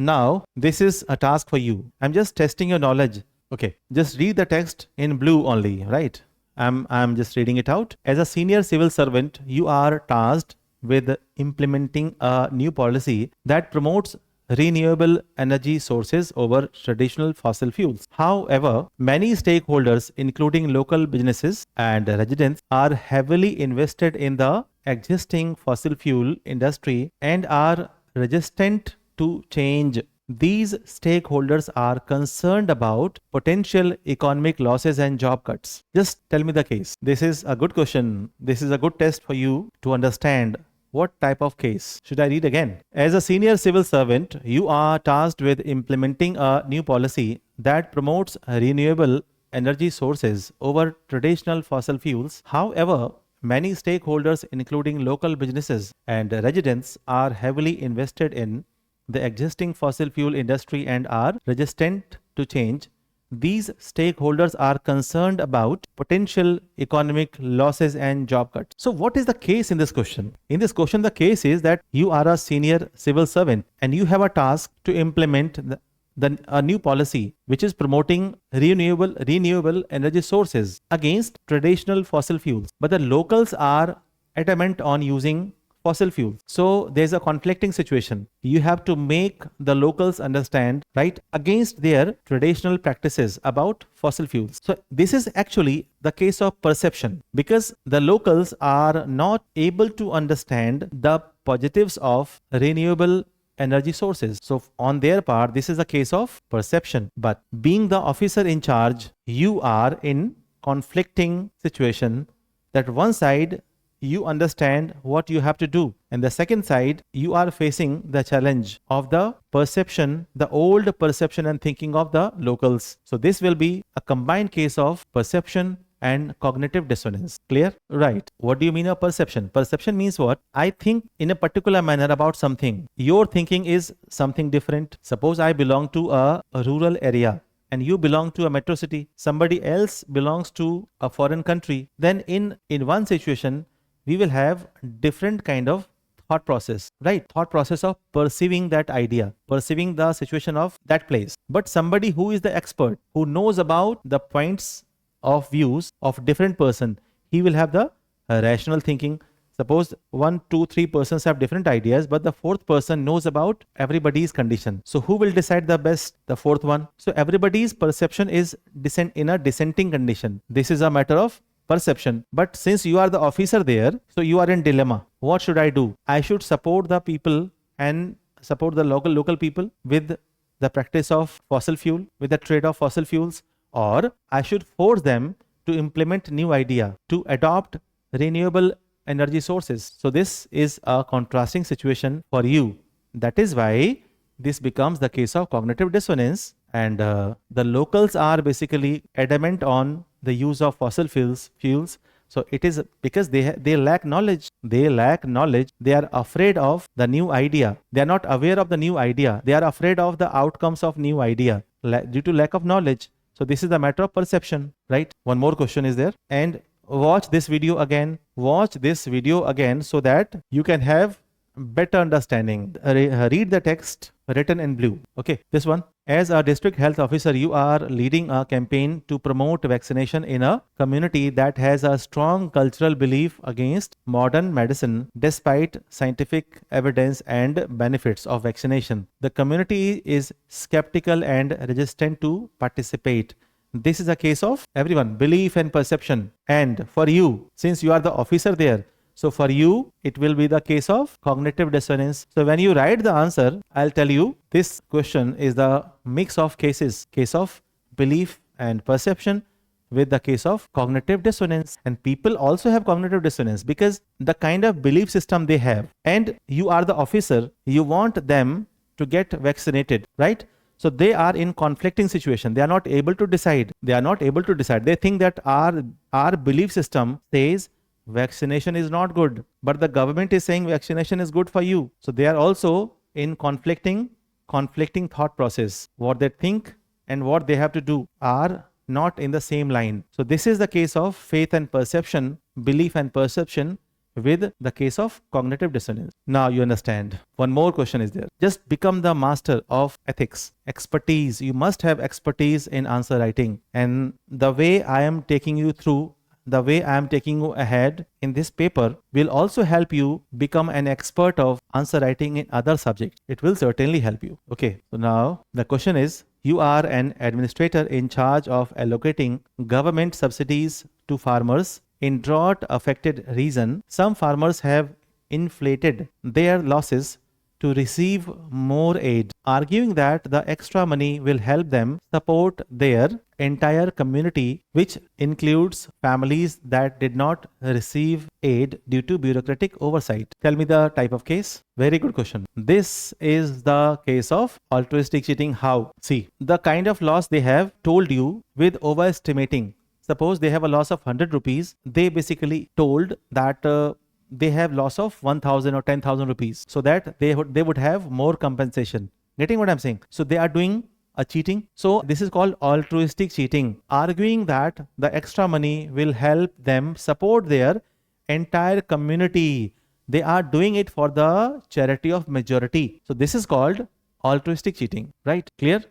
Now, this is a task for you. I'm just testing your knowledge. Okay, just read the text in blue only, right? I'm just reading it out. As a senior civil servant, you are tasked with implementing a new policy that promotes renewable energy sources over traditional fossil fuels. However, many stakeholders, including local businesses and residents, are heavily invested in the existing fossil fuel industry and are resistant to change. These stakeholders are concerned about potential economic losses and job cuts. Just tell me the case. This is a good question. This is a good test for you to understand what type of case. Should I read again? As a senior civil servant, you are tasked with implementing a new policy that promotes renewable energy sources over traditional fossil fuels. However, many stakeholders, including local businesses and residents, are heavily invested in the existing fossil fuel industry and are resistant to change. These stakeholders are concerned about potential economic losses and job cuts. So what is the case in this question? In this question, the case is that you are a senior civil servant and you have a task to implement a new policy which is promoting renewable energy sources against traditional fossil fuels. But the locals are adamant on using fossil fuels. So there's a conflicting situation. You have to make the locals understand, right, against their traditional practices about fossil fuels. So this is actually the case of perception, because the locals are not able to understand the positives of renewable energy sources. So on their part, this is a case of perception. But being the officer in charge, you are in conflicting situation that one side you understand what you have to do, and the second side you are facing the challenge of the perception, the old perception and thinking of the locals. So this will be a combined case of perception and cognitive dissonance. Clear? Right. What do you mean a perception? Perception means what? I think in a particular manner about something. Your thinking is something different. Suppose I belong to a rural area and you belong to a metro city. Somebody else belongs to a foreign country. Then in one situation, we will have different kind of thought process, right? Thought process of perceiving that idea, perceiving the situation of that place. But somebody who is the expert, who knows about the points of views of different person, he will have the rational thinking. Suppose 1, 2, 3 persons have different ideas, but the fourth person knows about everybody's condition. So who will decide the best? The fourth one. So everybody's perception is in a dissenting condition. This is a matter of perception. But since you are the officer there, so you are in dilemma. What should I do? I should support the people and support the local people with the practice of fossil fuel, with the trade of fossil fuels, or I should force them to implement new idea, to adopt renewable energy sources. So this is a contrasting situation for you. That is why this becomes the case of cognitive dissonance, and the locals are basically adamant on the use of fossil fuels. So it is because they lack knowledge. They lack knowledge. They are afraid of the new idea. They are not aware of the new idea. They are afraid of the outcomes of new idea due to lack of knowledge. So this is the matter of perception, right? One more question is there. And watch this video again. Watch this video again so that you can have better understanding. Read the text written in blue. Okay, this one. As a district health officer, you are leading a campaign to promote vaccination in a community that has a strong cultural belief against modern medicine despite scientific evidence and benefits of vaccination. The community is skeptical and resistant to participate. This is a case of everyone, belief and perception. And for you, since you are the officer there, so for you, it will be the case of cognitive dissonance. So when you write the answer, I'll tell you this question is the mix of cases, case of belief and perception with the case of cognitive dissonance. And people also have cognitive dissonance because the kind of belief system they have, and you are the officer, you want them to get vaccinated, right? So they are in conflicting situation. They are not able to decide. They think that our belief system says vaccination is not good, but the government is saying vaccination is good for you. So they are also in conflicting thought process. What they think and what they have to do are not in the same line. So this is the case of faith and perception, belief and perception with the case of cognitive dissonance. Now you understand. One more question is there. Just become the master of ethics. Expertise. You must have expertise in answer writing. And the way I am taking you through, the way I am taking you ahead in this paper will also help you become an expert of answer writing in other subjects. It will certainly help you. Okay, so now the question is, you are an administrator in charge of allocating government subsidies to farmers in drought affected region. Some farmers have inflated their losses to receive more aid, arguing that the extra money will help them support their entire community, which includes families that did not receive aid due to bureaucratic oversight. Tell me the type of case. Very good question. This is the case of altruistic cheating. How? See, the kind of loss they have told you with overestimating. Suppose they have a loss of 100 rupees. They basically told that they have loss of 1000 or 10,000 rupees, so that they would have more compensation. Getting what I'm saying? So they are doing a cheating. So this is called altruistic cheating, arguing that the extra money will help them support their entire community. They are doing it for the charity of majority. So this is called altruistic cheating, right? Clear?